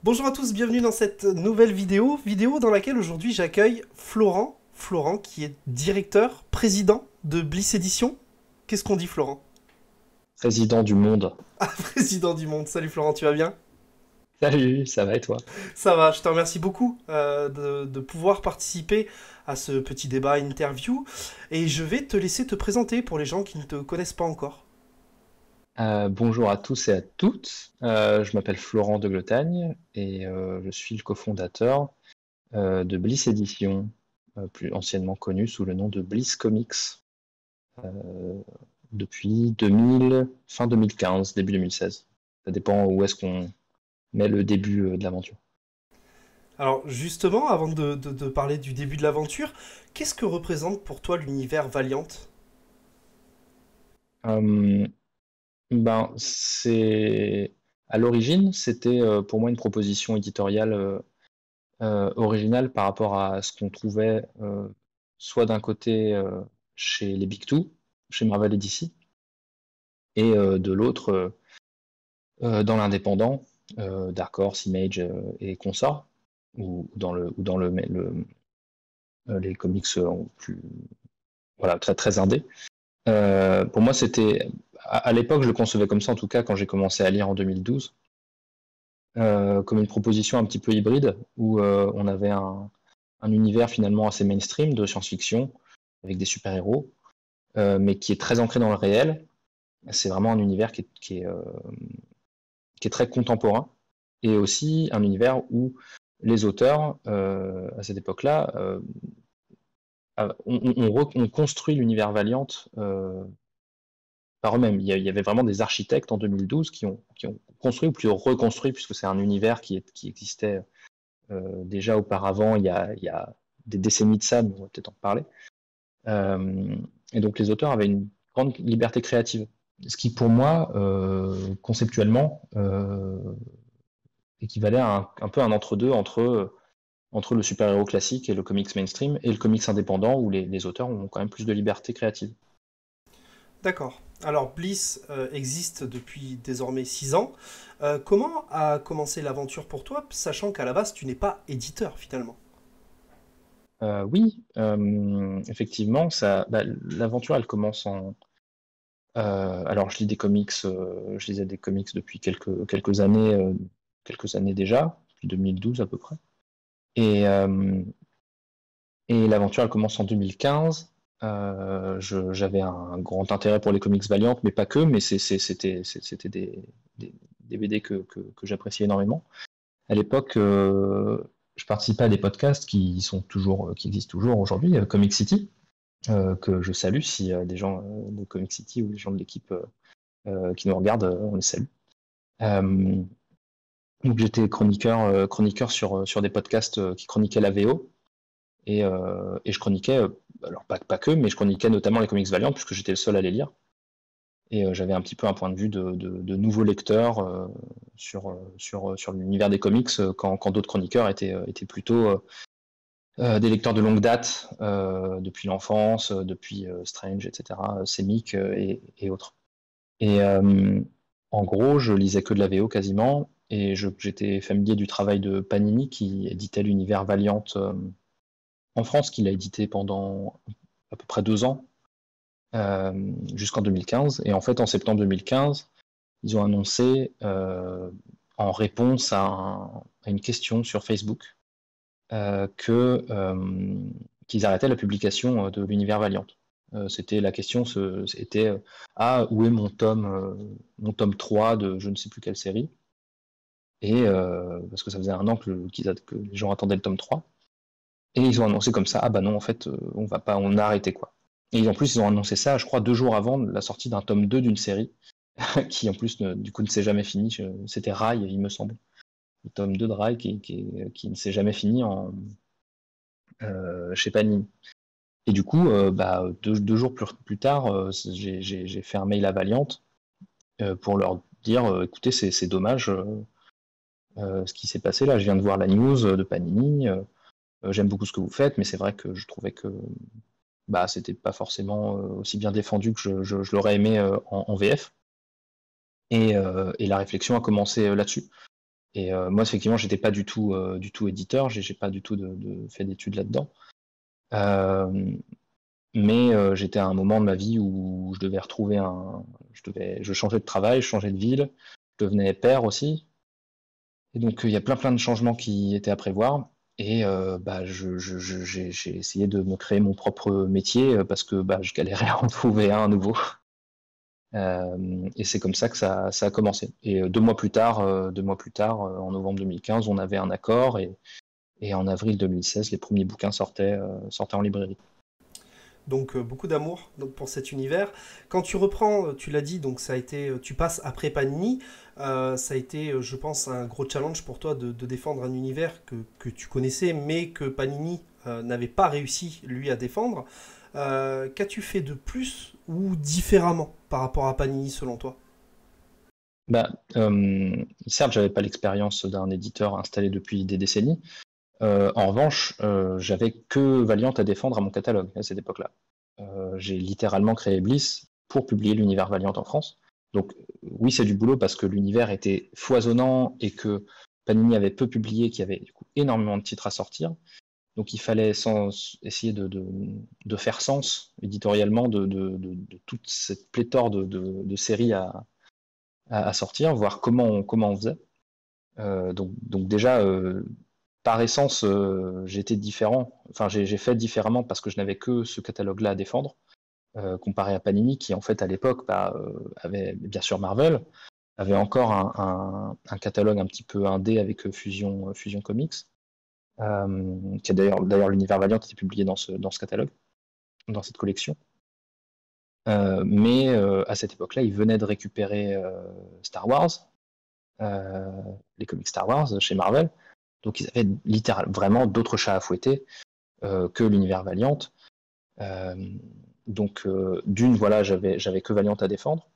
Bonjour à tous, bienvenue dans cette nouvelle vidéo dans laquelle aujourd'hui j'accueille Florent qui est directeur, président de Bliss Édition. Qu'est-ce qu'on dit Florent? Président du monde. Ah, président du monde, salut Florent, tu vas bien? Salut, ça va et toi? Ça va, je te remercie beaucoup de pouvoir participer à ce petit débat interview et je vais te laisser te présenter pour les gens qui ne te connaissent pas encore. Bonjour à tous et à toutes. Je m'appelle Florent de Gletagne et je suis le cofondateur de Bliss Édition, plus anciennement connu sous le nom de Bliss Comics, euh, depuis fin 2015, début 2016. Ça dépend où est-ce qu'on met le début de l'aventure. Alors justement, avant de parler du début de l'aventure, qu'est-ce que représente pour toi l'univers Valiant? Euh, c'est à l'origine, c'était pour moi une proposition éditoriale original par rapport à ce qu'on trouvait soit d'un côté chez les Big Two, chez Marvel et DC, et de l'autre dans l'indépendant, Dark Horse, Image et consorts, ou dans les comics plus voilà, très très indé. Pour moi, c'était à l'époque, je le concevais comme ça, en tout cas quand j'ai commencé à lire en 2012, comme une proposition un petit peu hybride, où on avait un univers finalement assez mainstream de science-fiction, avec des super-héros, mais qui est très ancré dans le réel. C'est vraiment un univers qui est très contemporain, et aussi un univers où les auteurs, à cette époque-là, on construit l'univers Valiant par eux-mêmes. Il y avait vraiment des architectes en 2012 qui ont construit, ou plutôt reconstruit, puisque c'est un univers qui existait déjà auparavant, il y a des décennies de ça, mais on va peut-être en parler. Et donc les auteurs avaient une grande liberté créative. Ce qui pour moi, conceptuellement, équivalait à un peu un entre-deux entre le super-héros classique et le comics mainstream, et le comics indépendant où les auteurs ont quand même plus de liberté créative. D'accord. Alors Bliss existe depuis désormais 6 ans. Comment a commencé l'aventure pour toi, sachant qu'à la base tu n'es pas éditeur finalement? Oui, effectivement, l'aventure elle commence en. Alors je lis des comics, je lisais des comics depuis quelques années déjà, depuis 2012 à peu près. Et, euh, et l'aventure, elle commence en 2015. J'avais un grand intérêt pour les comics Valiant, mais pas que, mais c'était des BD que j'appréciais énormément. À l'époque, je participais à des podcasts qui existent toujours aujourd'hui, Comic City, que je salue si des gens de Comic City ou des gens de l'équipe qui nous regardent, on les salue. Euh, donc j'étais chroniqueur sur des podcasts qui chroniquaient la VO. Et je chroniquais, alors pas que, mais je chroniquais notamment les comics Valiant, puisque j'étais le seul à les lire. Et j'avais un petit peu un point de vue de nouveau lecteur sur l'univers des comics, quand d'autres chroniqueurs étaient plutôt des lecteurs de longue date, depuis l'enfance, depuis Strange, etc., Semic et autres. Et en gros, je lisais que de la VO quasiment, et j'étais familier du travail de Panini, qui éditait l'univers Valiant en France, qu'il a édité pendant à peu près 2 ans, jusqu'en 2015. Et en fait, en septembre 2015, ils ont annoncé, en réponse à une question sur Facebook, qu'ils arrêtaient la publication de l'univers Valiant. C'était la question, c'était ah, où est mon tome 3 de je ne sais plus quelle série. Et parce que ça faisait un an que les gens attendaient le tome 3. Et ils ont annoncé comme ça, ah bah non, en fait, on va pas, on a arrêté quoi. Et en plus, ils ont annoncé ça, je crois, 2 jours avant la sortie d'un tome 2 d'une série, qui en plus, du coup, ne s'est jamais fini. C'était Rai, il me semble. Le tome 2 de Rai qui ne s'est jamais fini chez Panini. Et du coup, 2 jours plus tard, j'ai fait un mail à Valiant pour leur dire, écoutez, c'est dommage ce qui s'est passé là. Je viens de voir la news de Panini. J'aime beaucoup ce que vous faites, mais c'est vrai que je trouvais que c'était pas forcément aussi bien défendu que je l'aurais aimé en VF. Et la réflexion a commencé là-dessus. Et moi, effectivement, j'étais pas du tout éditeur, j'ai pas du tout fait d'études là-dedans. Mais j'étais à un moment de ma vie où je devais retrouver je changeais de travail, je changeais de ville, je devenais père aussi. Et donc il y a plein de changements qui étaient à prévoir. Et j'ai essayé de me créer mon propre métier parce que je galérais à en trouver un nouveau. Et c'est comme ça que ça a commencé. Et 2 mois plus tard, en novembre 2015, on avait un accord et en avril 2016, les premiers bouquins sortaient en librairie. Donc beaucoup d'amour pour cet univers. Quand tu reprends, tu l'as dit, donc ça a été, tu passes après Panini. Ça a été, je pense, un gros challenge pour toi de défendre un univers que tu connaissais, mais que Panini n'avait pas réussi lui à défendre. Qu'as-tu fait de plus ou différemment par rapport à Panini selon toi? Certes, j'avais pas l'expérience d'un éditeur installé depuis des décennies. En revanche, j'avais que Valiant à défendre à mon catalogue à cette époque-là. J'ai littéralement créé Bliss pour publier l'univers Valiant en France. Donc oui, c'est du boulot parce que l'univers était foisonnant et que Panini avait peu publié, qu'il y avait du coup énormément de titres à sortir. Donc il fallait essayer de faire sens éditorialement de toute cette pléthore de séries à sortir, voir comment on faisait. Donc déjà, par essence, j'étais différent. Enfin, j'ai fait différemment parce que je n'avais que ce catalogue-là à défendre, comparé à Panini, qui en fait à l'époque avait bien sûr Marvel, avait encore un catalogue un petit peu indé avec Fusion Comics, qui a d'ailleurs l'univers Valiant était publié dans ce catalogue, dans cette collection. Mais à cette époque-là, ils venaient de récupérer Star Wars, les comics Star Wars chez Marvel. Donc ils avaient littéralement vraiment d'autres chats à fouetter que l'univers Valiant. Donc d'une, voilà, j'avais que Valiant à défendre.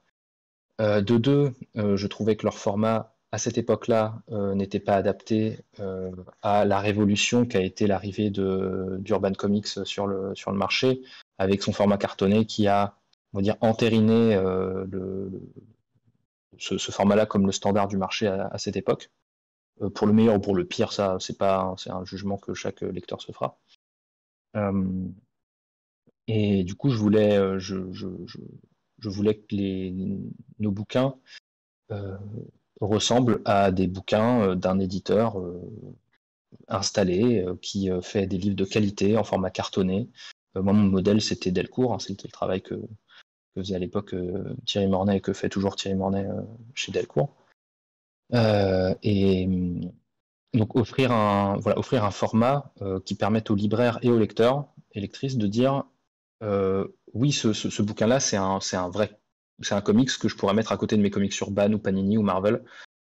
De deux, je trouvais que leur format à cette époque-là n'était pas adapté à la révolution qu'a été l'arrivée d'Urban Comics sur le marché, avec son format cartonné qui a, on va dire, entériné ce format-là comme le standard du marché à cette époque. Pour le meilleur ou pour le pire, ça, c'est un jugement que chaque lecteur se fera. Et du coup, je voulais que nos bouquins ressemblent à des bouquins d'un éditeur installé qui fait des livres de qualité en format cartonné. Moi, mon modèle, c'était Delcourt, hein, c'était le travail que faisait à l'époque Thierry Mornay et que fait toujours Thierry Mornay chez Delcourt. Et donc offrir un format qui permette aux libraires et aux lecteurs et lectrices de dire oui, ce bouquin-là, c'est un comics que je pourrais mettre à côté de mes comics Urban ou Panini ou Marvel.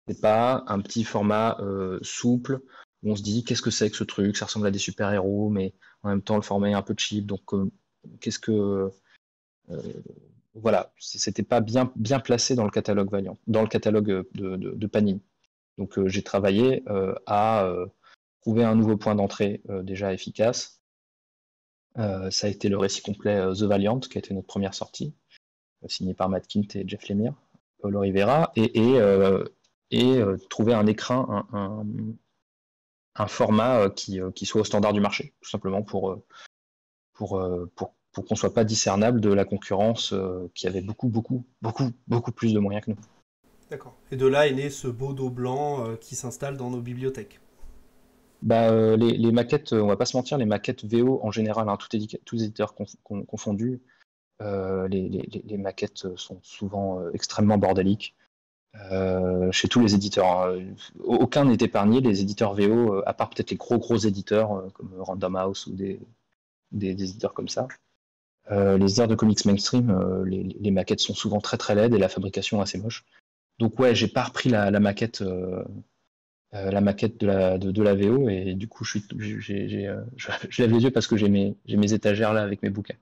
C'est pas un petit format souple où on se dit qu'est-ce que c'est que ce truc, ça ressemble à des super-héros, mais en même temps le format est un peu cheap, donc qu'est-ce que voilà, c'était pas bien placé dans le catalogue Valiant, dans le catalogue de Panini. Donc j'ai travaillé à trouver un nouveau point d'entrée déjà efficace. Ça a été le récit complet The Valiant, qui a été notre première sortie, signé par Matt Kindt et Jeff Lemire, Paul Rivera, et trouver un écrin, un format qui soit au standard du marché, tout simplement pour qu'on soit pas discernable de la concurrence qui avait beaucoup plus de moyens que nous. D'accord. Et de là est né ce beau dos blanc qui s'installe dans nos bibliothèques. Les maquettes, on va pas se mentir, les maquettes VO en général, hein, tous les éditeurs confondus, les maquettes sont souvent extrêmement bordéliques. Chez tous les éditeurs, hein. Aucun n'est épargné, les éditeurs VO, à part peut-être les gros éditeurs comme Random House ou des éditeurs comme ça. Les éditeurs de comics mainstream, les maquettes sont souvent très laides et la fabrication assez moche. Donc ouais, j'ai pas repris la maquette de la VO et du coup je lève les yeux parce que j'ai mes étagères là avec mes bouquins.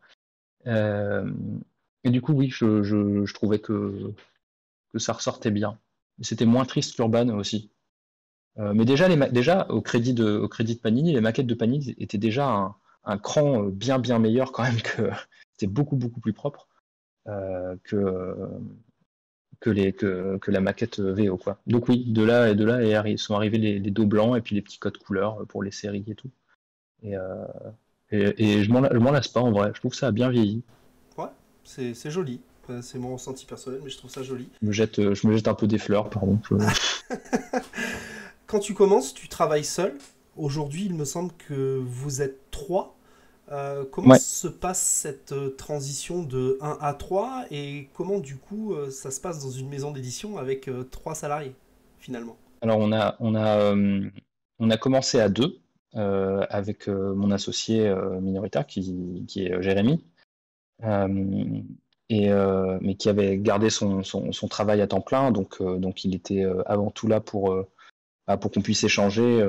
Et du coup oui, je trouvais que ça ressortait bien. C'était moins triste qu'Urban aussi. Mais déjà au crédit de Panini, les maquettes de Panini étaient déjà un cran bien meilleur quand même que c'était beaucoup plus propre que que la maquette VO, quoi. Donc oui, sont arrivés les dos blancs et puis les petits codes couleurs pour les séries et tout. Et je m'en lasse pas en vrai, je trouve que ça a bien vieilli. Ouais, c'est joli. C'est mon ressenti personnel, mais je trouve ça joli. Je me jette un peu des fleurs, pardon. Quand tu commences, tu travailles seul. Aujourd'hui, il me semble que vous êtes trois. Comment Ouais. se passe cette transition de 1 à 3 et comment du coup ça se passe dans une maison d'édition avec 3 salariés finalement? Alors on a commencé à deux avec mon associé minoritaire qui est Jérémy. Euh, mais qui avait gardé son travail à temps plein, donc il était avant tout là pour qu'on puisse échanger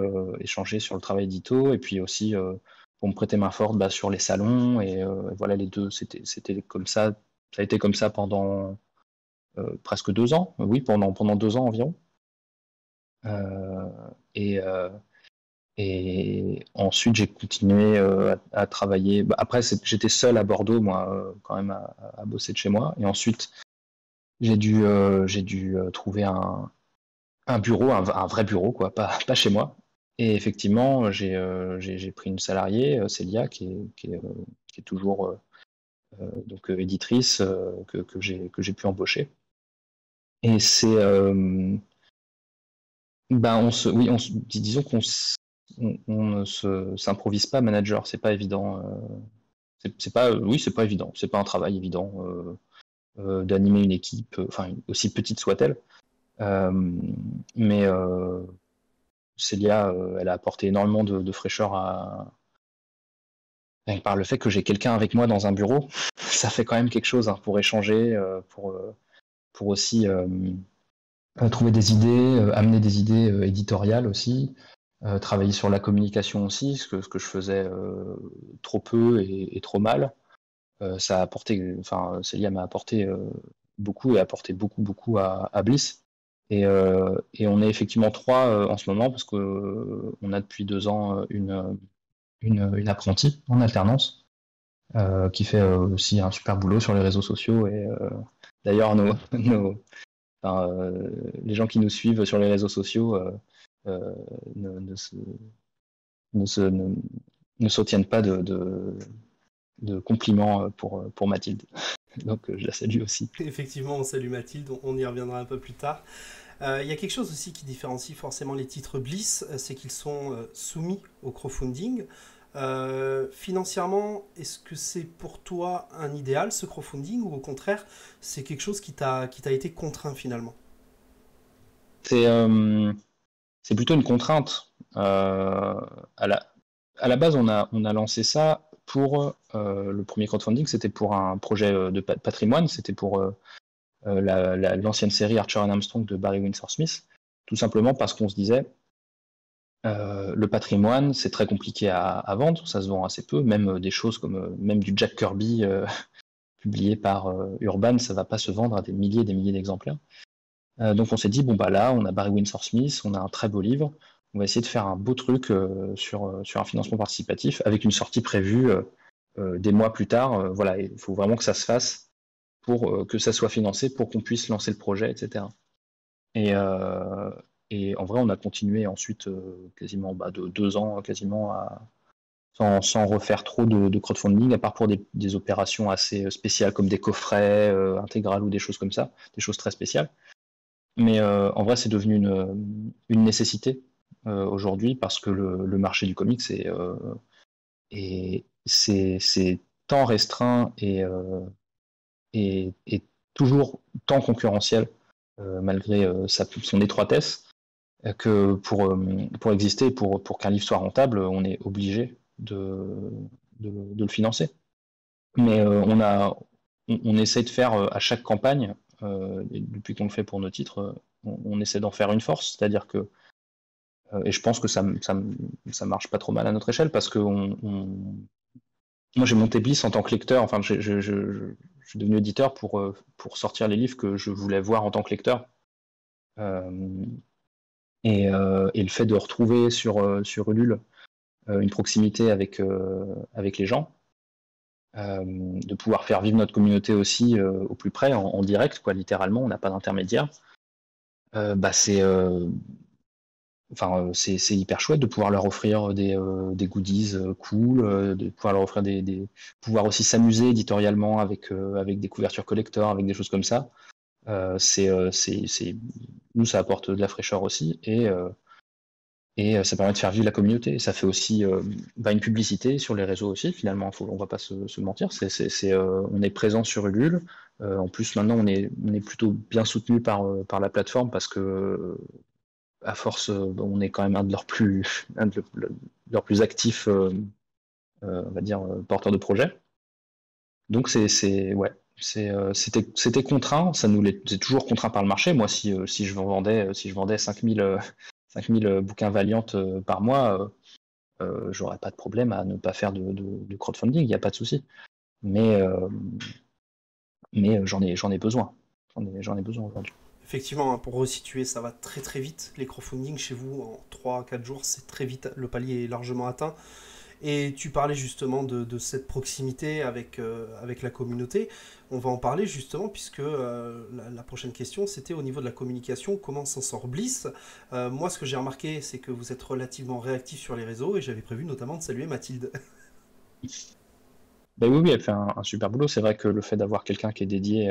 sur le travail d'édito, et puis aussi pour me prêter main forte sur les salons, et voilà, les deux, c'était comme ça a été comme ça pendant presque 2 ans, oui, pendant 2 ans environ. Euh, et, euh, et ensuite, j'ai continué à travailler. Après, j'étais seul à Bordeaux, moi, quand même, à bosser de chez moi. Et ensuite, j'ai dû trouver un bureau, un vrai bureau, quoi, pas chez moi. Et effectivement, j'ai pris une salariée, Célia, qui est toujours donc éditrice, que j'ai pu embaucher. Et oui, disons on ne s'improvise pas manager, c'est pas évident. C'est pas, oui, c'est pas évident, c'est pas un travail évident d'animer une équipe, enfin aussi petite soit-elle. Mais Célia, elle a apporté énormément de fraîcheur par le fait que j'ai quelqu'un avec moi dans un bureau. Ça fait quand même quelque chose hein, pour échanger, pour aussi trouver des idées, amener des idées éditoriales aussi, travailler sur la communication aussi, ce que je faisais trop peu et trop mal. Ça a apporté, enfin, Célia m'a apporté beaucoup et a apporté beaucoup à Bliss. Et on est effectivement trois en ce moment parce qu'on a depuis 2 ans une apprentie en alternance qui fait aussi un super boulot sur les réseaux sociaux. Et d'ailleurs, enfin, les gens qui nous suivent sur les réseaux sociaux euh, ne, ne, se, ne, se, ne, ne soutiennent pas de compliments pour Mathilde. Donc je la salue aussi. Effectivement, on salue Mathilde, on y reviendra un peu plus tard. Il y a quelque chose aussi qui différencie forcément les titres Bliss, c'est qu'ils sont soumis au crowdfunding. Financièrement, est-ce que c'est pour toi un idéal ce crowdfunding ou au contraire c'est quelque chose qui t'a été contraint finalement? C'est euh, c'est plutôt une contrainte. À la base, on a lancé ça pour le premier crowdfunding, c'était pour un projet de patrimoine, c'était pour l'ancienne série Archer and Armstrong de Barry Windsor Smith, tout simplement parce qu'on se disait le patrimoine, c'est très compliqué à vendre, ça se vend assez peu, même des choses comme même du Jack Kirby publié par Urban, ça va pas se vendre à des milliers d'exemplaires. Donc on s'est dit, bon bah là, on a Barry Windsor Smith, on a un très beau livre, on va essayer de faire un beau truc sur un financement participatif avec une sortie prévue des mois plus tard. Voilà, il faut vraiment que ça se fasse pour que ça soit financé, pour qu'on puisse lancer le projet, etc. Et, euh, et en vrai, on a continué ensuite quasiment de 2 ans, quasiment sans refaire trop de crowdfunding, à part pour des opérations assez spéciales comme des coffrets intégrales ou des choses comme ça, des choses très spéciales. Mais en vrai, c'est devenu une nécessité aujourd'hui parce que le marché du comics c'est tant restreint et toujours tant concurrentiel malgré son étroitesse que pour exister, pour qu'un livre soit rentable, on est obligé de le financer. Mais on essaye de faire à chaque campagne, depuis qu'on le fait pour nos titres, on essaie d'en faire une force, c'est-à-dire que, et je pense que ça marche pas trop mal à notre échelle, parce que moi j'ai monté Bliss en tant que lecteur, enfin je suis devenu éditeur pour sortir les livres que je voulais voir en tant que lecteur. Euh, et le fait de retrouver sur Ulule une proximité avec les gens, de pouvoir faire vivre notre communauté aussi au plus près, en direct, quoi, littéralement, on n'a pas d'intermédiaire. C'est hyper chouette de pouvoir leur offrir des goodies cool, de pouvoir leur offrir pouvoir aussi s'amuser éditorialement avec des couvertures collector, avec des choses comme ça. Nous, ça apporte de la fraîcheur aussi, et ça permet de faire vivre la communauté. Ça fait aussi une publicité sur les réseaux aussi, finalement, on va pas se mentir. On est présent sur Ulule. En plus, maintenant, on est plutôt bien soutenu par la plateforme parce que, à force, on est quand même un de leurs plus actifs, on va dire, porteurs de projets. Donc, c'était contraint. C'est toujours contraint par le marché. Moi, si je vendais 5000 bouquins Valiant par mois, j'aurais pas de problème à ne pas faire de crowdfunding, il n'y a pas de souci. Mais j'en ai besoin. J'en ai besoin aujourd'hui. Effectivement, pour resituer, ça va très très vite. Les crowdfunding chez vous, en 3-4 jours, c'est très vite. Le palier est largement atteint. Et tu parlais justement de cette proximité avec la communauté. On va en parler justement puisque la prochaine question c'était au niveau de la communication, comment s'en sort Bliss. Moi ce que j'ai remarqué c'est que vous êtes relativement réactif sur les réseaux et j'avais prévu notamment de saluer Mathilde. Oui, elle fait un super boulot. C'est vrai que le fait d'avoir quelqu'un qui est dédié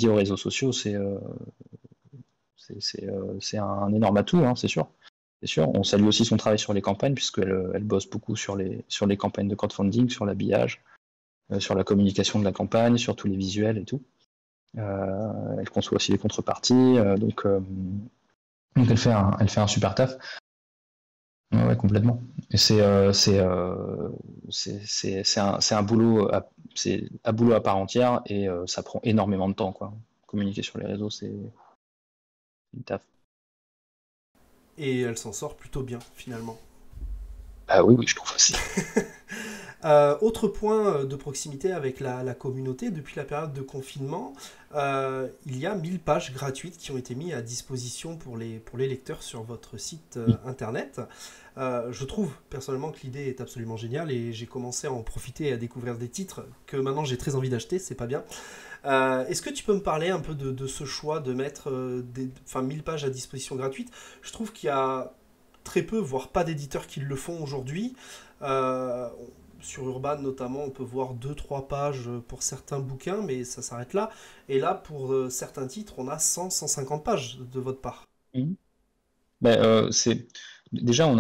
aux réseaux sociaux, c'est un énorme atout, hein, c'est sûr. C'est sûr. On salue aussi son travail sur les campagnes, puisqu'elle bosse beaucoup sur les campagnes de crowdfunding, sur l'habillage, sur la communication de la campagne, sur tous les visuels et tout. Elle conçoit aussi les contreparties, donc elle fait un super taf. Ouais, complètement. Et c'est un boulot à part entière, et ça prend énormément de temps, quoi. Communiquer sur les réseaux, c'est une taf. Et elle s'en sort plutôt bien finalement. Oui, je trouve aussi. Autre point de proximité avec la communauté, depuis la période de confinement, il y a 1000 pages gratuites qui ont été mises à disposition pour les lecteurs sur votre site internet. Je trouve personnellement que l'idée est absolument géniale et j'ai commencé à en profiter et à découvrir des titres que maintenant j'ai très envie d'acheter, c'est pas bien. Est-ce que tu peux me parler un peu de ce choix de mettre 1000 pages à disposition gratuite? Je trouve qu'il y a très peu, voire pas d'éditeurs qui le font aujourd'hui. Sur Urban notamment, on peut voir 2-3 pages pour certains bouquins, mais ça s'arrête là. Et là, pour certains titres, on a 100-150 pages de votre part. Mmh. Déjà,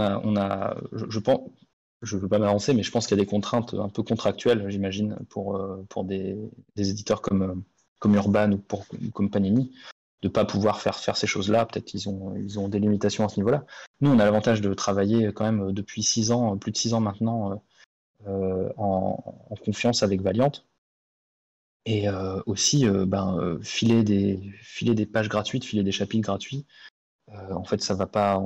je pense, je ne veux pas m'avancer, mais je pense qu'il y a des contraintes un peu contractuelles, j'imagine, pour des éditeurs comme Urban ou comme Panini, de ne pas pouvoir faire ces choses-là. Peut-être ils ont des limitations à ce niveau-là. Nous, on a l'avantage de travailler quand même depuis 6 ans, plus de 6 ans maintenant, en confiance avec Valiant. Et aussi, filer des pages gratuites, filer des chapitres gratuits. En fait, ça va pas.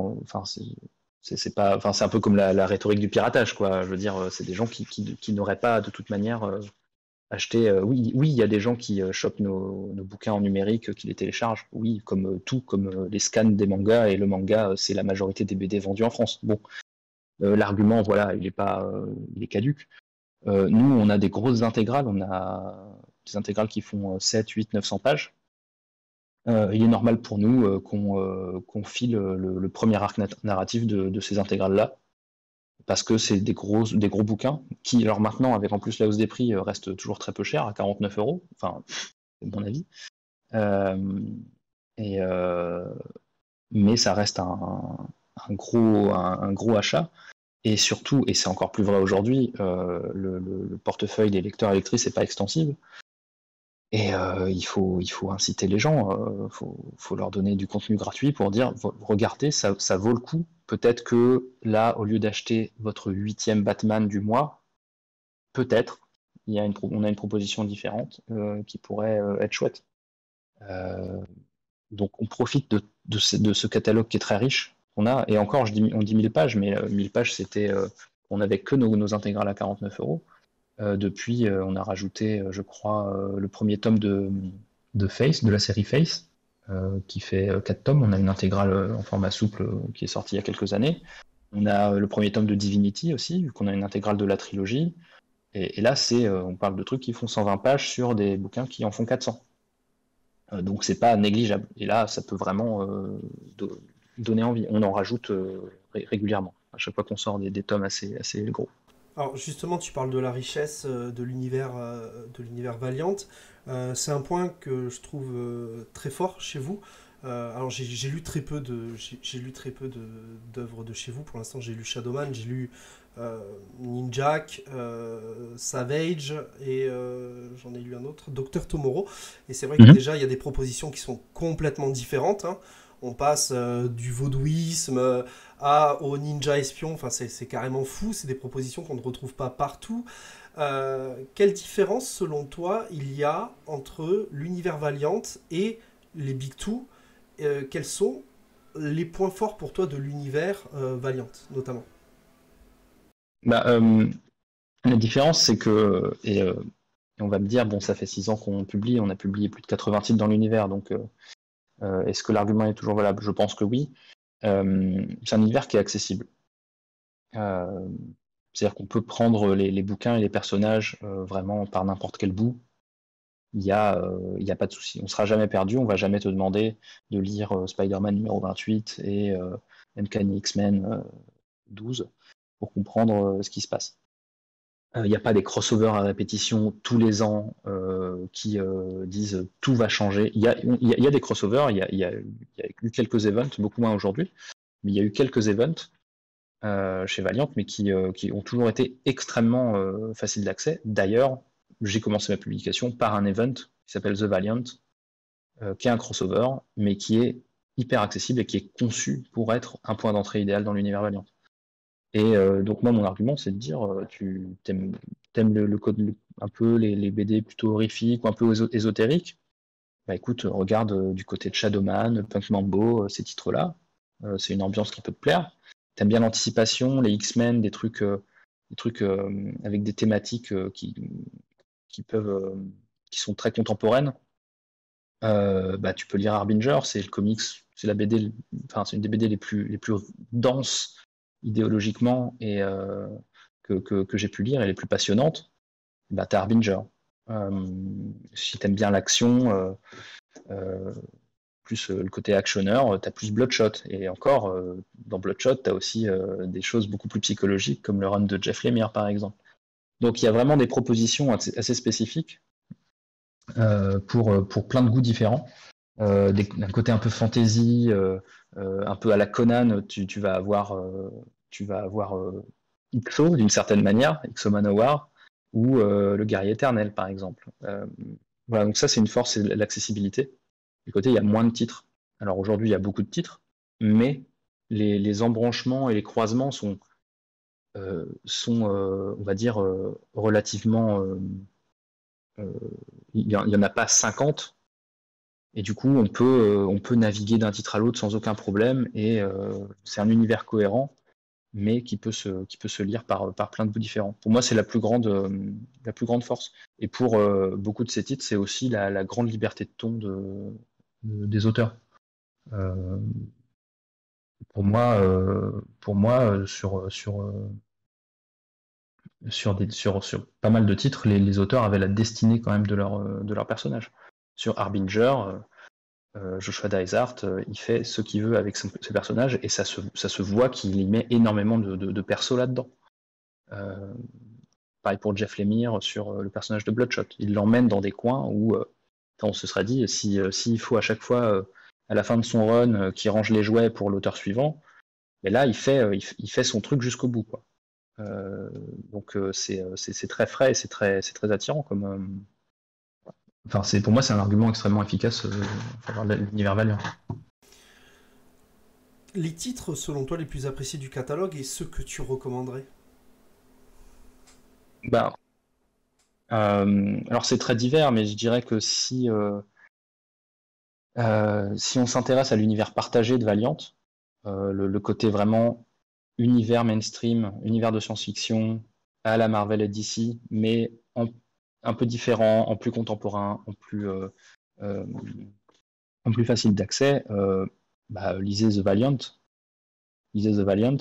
C'est pas. Enfin, c'est un peu comme la rhétorique du piratage, quoi. Je veux dire, c'est des gens qui n'auraient pas de toute manière acheté. Oui, il y a des gens qui chopent nos bouquins en numérique, qui les téléchargent. Oui, comme les scans des mangas, et le manga, c'est la majorité des BD vendus en France. Bon, l'argument, voilà, il est caduque. Nous, on a des grosses intégrales. On a des intégrales qui font 7, 8, 900 pages. Il est normal pour nous qu'on file le premier arc narratif de ces intégrales-là, parce que c'est des gros bouquins qui, alors maintenant, avec en plus la hausse des prix, restent toujours très peu chers, à 49 €, enfin, c'est mon avis. Mais ça reste un gros achat. Et surtout, et c'est encore plus vrai aujourd'hui, le portefeuille des lecteurs et lectrices n'est pas extensible. Et il faut inciter les gens, faut leur donner du contenu gratuit pour dire regardez, ça vaut le coup. Peut-être que là, au lieu d'acheter votre 8e Batman du mois, peut-être on a une proposition différente qui pourrait être chouette. Donc on profite de ce catalogue qui est très riche qu'on a. Et encore, on dit 1000 pages, mais 1000 pages, c'était on n'avait que nos intégrales à 49 €. Depuis, on a rajouté, je crois, le premier tome de Face, de la série Face, qui fait 4 tomes. On a une intégrale en format souple qui est sortie il y a quelques années. On a le premier tome de Divinity aussi, vu qu'on a une intégrale de la trilogie. Et là, on parle de trucs qui font 120 pages sur des bouquins qui en font 400. Donc c'est pas négligeable. Et là, ça peut vraiment donner envie. On en rajoute régulièrement, à chaque fois qu'on sort des tomes assez gros. Alors justement, tu parles de la richesse de l'univers Valiant. C'est un point que je trouve très fort chez vous. Alors j'ai lu très peu j'ai lu très peu d'œuvres de chez vous. Pour l'instant, j'ai lu Shadowman, j'ai lu Ninjak, Savage et j'en ai lu un autre, Docteur Tomorrow. Et c'est vrai que déjà il y a des propositions qui sont complètement différentes, hein. On passe du vaudouisme au ninja espion, enfin c'est carrément fou, c'est des propositions qu'on ne retrouve pas partout. Quelle différence selon toi il y a entre l'univers Valiant et les Big Two? Quels sont les points forts pour toi de l'univers Valiant notamment? Bah, la différence, c'est que, on va me dire, bon, ça fait 6 ans qu'on publie, on a publié plus de 80 titres dans l'univers, donc est-ce que l'argument est toujours valable? Je pense que oui. C'est un univers qui est accessible. C'est-à-dire qu'on peut prendre les bouquins et les personnages vraiment par n'importe quel bout. Il n'y a pas de souci. On ne sera jamais perdu, on ne va jamais te demander de lire Spider-Man numéro 28 et Uncanny X-Men 12 pour comprendre ce qui se passe. Il n'y a pas des crossovers à répétition tous les ans qui disent tout va changer. Il y a des crossovers, il y a eu quelques events, beaucoup moins aujourd'hui, mais il y a eu quelques events chez Valiant, mais qui ont toujours été extrêmement faciles d'accès. D'ailleurs, j'ai commencé ma publication par un event qui s'appelle The Valiant, qui est un crossover, mais qui est hyper accessible et qui est conçu pour être un point d'entrée idéal dans l'univers Valiant. Et donc moi, mon argument, c'est de dire, tu t'aimes le code, un peu les BD plutôt horrifiques ou un peu ésotériques, bah écoute, regarde du côté de Shadowman, Punk Mambo, ces titres-là, c'est une ambiance qui peut te plaire. T'aimes bien l'anticipation, les X-Men, des trucs avec des thématiques qui sont très contemporaines. Bah tu peux lire Harbinger, c'est le comics, c'est la BD, enfin c'est une des BD les plus denses idéologiquement et que j'ai pu lire et les plus passionnantes. Bah t'as Harbinger. Si t'aimes bien l'action, plus le côté actionneur, t'as plus Bloodshot. Et encore, dans Bloodshot, t'as aussi des choses beaucoup plus psychologiques, comme le run de Jeff Lemire, par exemple. Donc il y a vraiment des propositions assez spécifiques pour plein de goûts différents. D'un côté un peu fantasy, un peu à la Conan, tu vas avoir XO d'une certaine manière, XO Manowar, ou le guerrier éternel, par exemple. Voilà, donc ça c'est une force, c'est l'accessibilité. Du côté, il y a moins de titres. Alors aujourd'hui, il y a beaucoup de titres, mais les embranchements et les croisements sont on va dire, relativement... il n'y en a pas 50, et du coup, on peut naviguer d'un titre à l'autre sans aucun problème, et c'est un univers cohérent, mais qui peut se lire par plein de bouts différents. Pour moi, c'est la plus grande force. Et pour beaucoup de ces titres, c'est aussi la grande liberté de ton des auteurs. Pour moi, sur pas mal de titres, les auteurs avaient la destinée quand même de leur personnage. Sur Harbinger, Joshua Dysart, il fait ce qu'il veut avec ses personnages, et ça se voit qu'il y met énormément de persos là-dedans. Pareil pour Jeff Lemire sur le personnage de Bloodshot. Il l'emmène dans des coins où on se serait dit, s'il faut à chaque fois, à la fin de son run, qu'il range les jouets pour l'auteur suivant, mais là, il fait son truc jusqu'au bout, quoi. Donc c'est très frais et c'est très attirant comme. Enfin, pour moi, c'est un argument extrêmement efficace en faveur de l'univers Valiant. Les titres, selon toi, les plus appréciés du catalogue et ceux que tu recommanderais? Bah, alors c'est très divers, mais je dirais que si on s'intéresse à l'univers partagé de Valiant, le côté vraiment univers mainstream, univers de science-fiction, à la Marvel et DC, mais un peu différent, en plus contemporain, en plus facile d'accès, lisez The Valiant. Lisez The Valiant,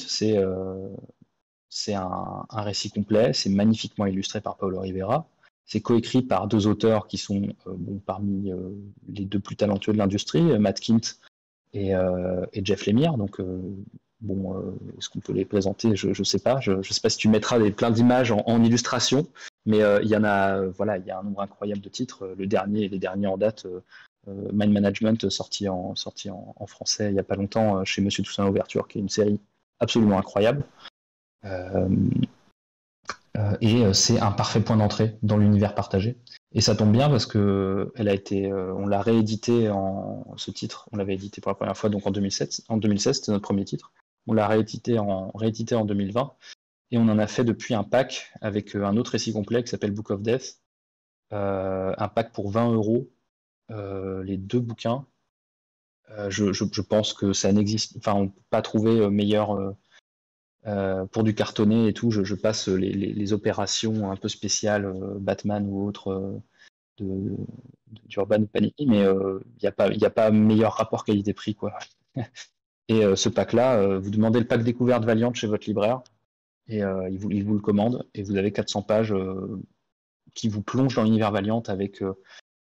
c'est un récit complet, c'est magnifiquement illustré par Paulo Rivera. C'est coécrit par deux auteurs qui sont parmi les deux plus talentueux de l'industrie, Matt Kindt et Jeff Lemire. Donc, est-ce qu'on peut les présenter? Je ne sais pas. Je ne sais pas si tu mettras plein d'images en illustration, mais il y a un nombre incroyable de titres. Les derniers en date, Mind Management, sorti en français il n'y a pas longtemps chez Monsieur Toussaint Louverture, qui est une série absolument incroyable. Et c'est un parfait point d'entrée dans l'univers partagé. Et ça tombe bien parce que on l'a réédité ce titre, on l'avait édité pour la première fois donc en 2007. En 2016, c'était notre premier titre. On l'a réédité en 2020 et on en a fait depuis un pack avec un autre récit complet qui s'appelle Book of Death. Un pack pour 20 €, les deux bouquins. Je pense que ça n'existe, enfin, on ne peut pas trouver meilleur. Pour du cartonné et tout, je passe les opérations un peu spéciales, Batman ou autres, d'Urban ou Panini, mais il y a pas meilleur rapport qualité-prix, quoi. Et ce pack-là, vous demandez le pack découverte Valiant chez votre libraire, et il vous le commande, et vous avez 400 pages qui vous plongent dans l'univers Valiant avec,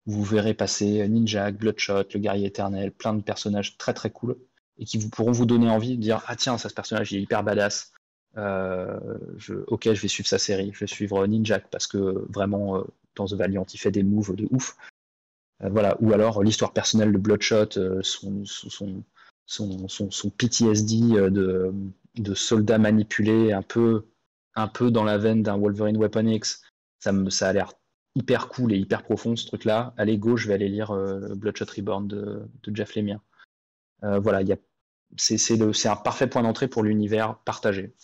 vous verrez passer Ninja, Bloodshot, le guerrier éternel, plein de personnages très très cool, et qui pourront vous donner envie de dire ah tiens, ça, ce personnage il est hyper badass, ok, je vais suivre sa série, je vais suivre Ninjak parce que vraiment dans The Valiant il fait des moves de ouf, voilà. Ou alors l'histoire personnelle de Bloodshot, son PTSD de soldat manipulé, un peu dans la veine d'un Wolverine Weapon X. Ça a l'air hyper cool et hyper profond ce truc-là. Allez, go, je vais aller lire Bloodshot Reborn de Jeff Lemire. Voilà, c'est un parfait point d'entrée pour l'univers partagé.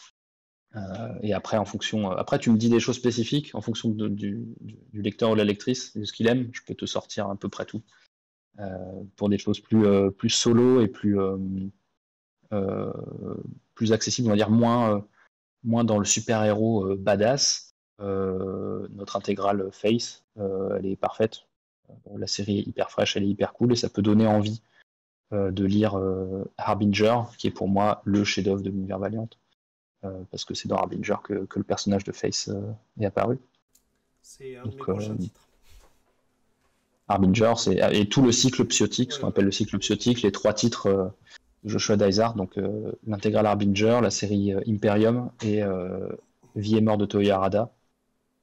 Et après, après, tu me dis des choses spécifiques en fonction du lecteur ou de la lectrice, de ce qu'il aime. Je peux te sortir à peu près tout. Pour des choses plus solo et plus accessibles, on va dire moins dans le super-héros badass. Notre intégrale Face, elle est parfaite. La série est hyper fraîche, elle est hyper cool et ça peut donner envie de lire Harbinger, qui est pour moi le chef-d'œuvre de l'univers Valiant, parce que c'est dans Harbinger que le personnage de Face est apparu. C'est un de mes prochains titres. Harbinger, et tout le cycle psiotique, ce qu'on appelle le cycle psiotique, les 3 titres Joshua Dysart, donc l'intégrale Harbinger, la série Imperium et Vie et mort de Toyo Harada,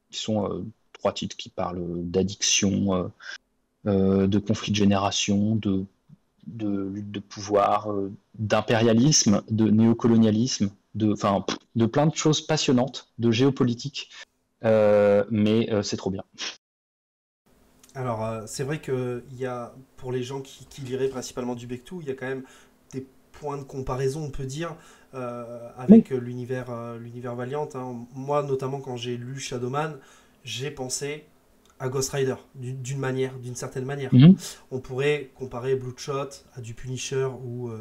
qui sont 3 titres qui parlent d'addiction, de conflit de génération, de lutte de pouvoir, d'impérialisme, de néocolonialisme, de plein de choses passionnantes, de géopolitique, mais c'est trop bien. Alors, c'est vrai que pour les gens qui liraient principalement du Bectou, il y a quand même des points de comparaison, on peut dire, avec l'univers Valiant. Hein. Moi, notamment, quand j'ai lu Shadowman, j'ai pensé à Ghost Rider, d'une certaine manière. On pourrait comparer Bloodshot à du Punisher ou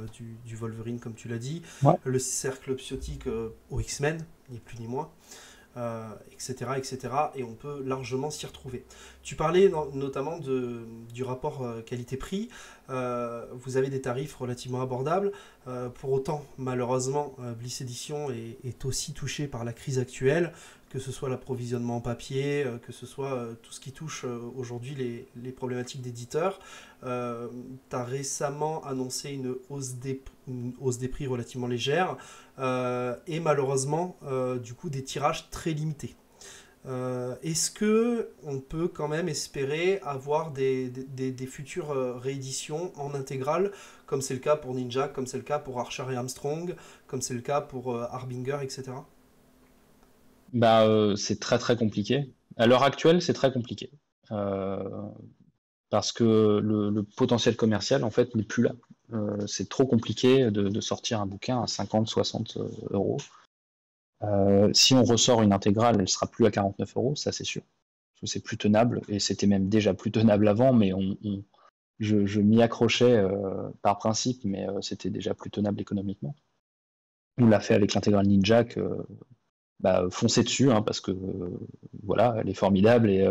du Wolverine, comme tu l'as dit. Ouais. Le cercle psiotique aux X-Men, ni plus ni moins. Etc., etc. Et on peut largement s'y retrouver. Tu parlais notamment du rapport qualité-prix. Vous avez des tarifs relativement abordables. Pour autant, malheureusement, Bliss Edition est aussi touché par la crise actuelle, que ce soit l'approvisionnement en papier, que ce soit tout ce qui touche aujourd'hui les problématiques d'éditeurs. Tu as récemment annoncé une hausse des prix relativement légère et malheureusement du coup des tirages très limités. Est-ce que on peut quand même espérer avoir des futures rééditions en intégrale, comme c'est le cas pour Ninja, comme c'est le cas pour Archer et Armstrong, comme c'est le cas pour Harbinger, etc. C'est très très compliqué. À l'heure actuelle, c'est très compliqué. Parce que le potentiel commercial, en fait, n'est plus là. C'est trop compliqué de sortir un bouquin à 50-60 €. Si on ressort une intégrale, elle ne sera plus à 49 €, ça c'est sûr. Parce que c'est plus tenable, et c'était même déjà plus tenable avant, mais je m'y accrochais par principe, mais c'était déjà plus tenable économiquement. On l'a fait avec l'intégrale Ninjak, foncez dessus, hein, parce que voilà, elle est formidable, et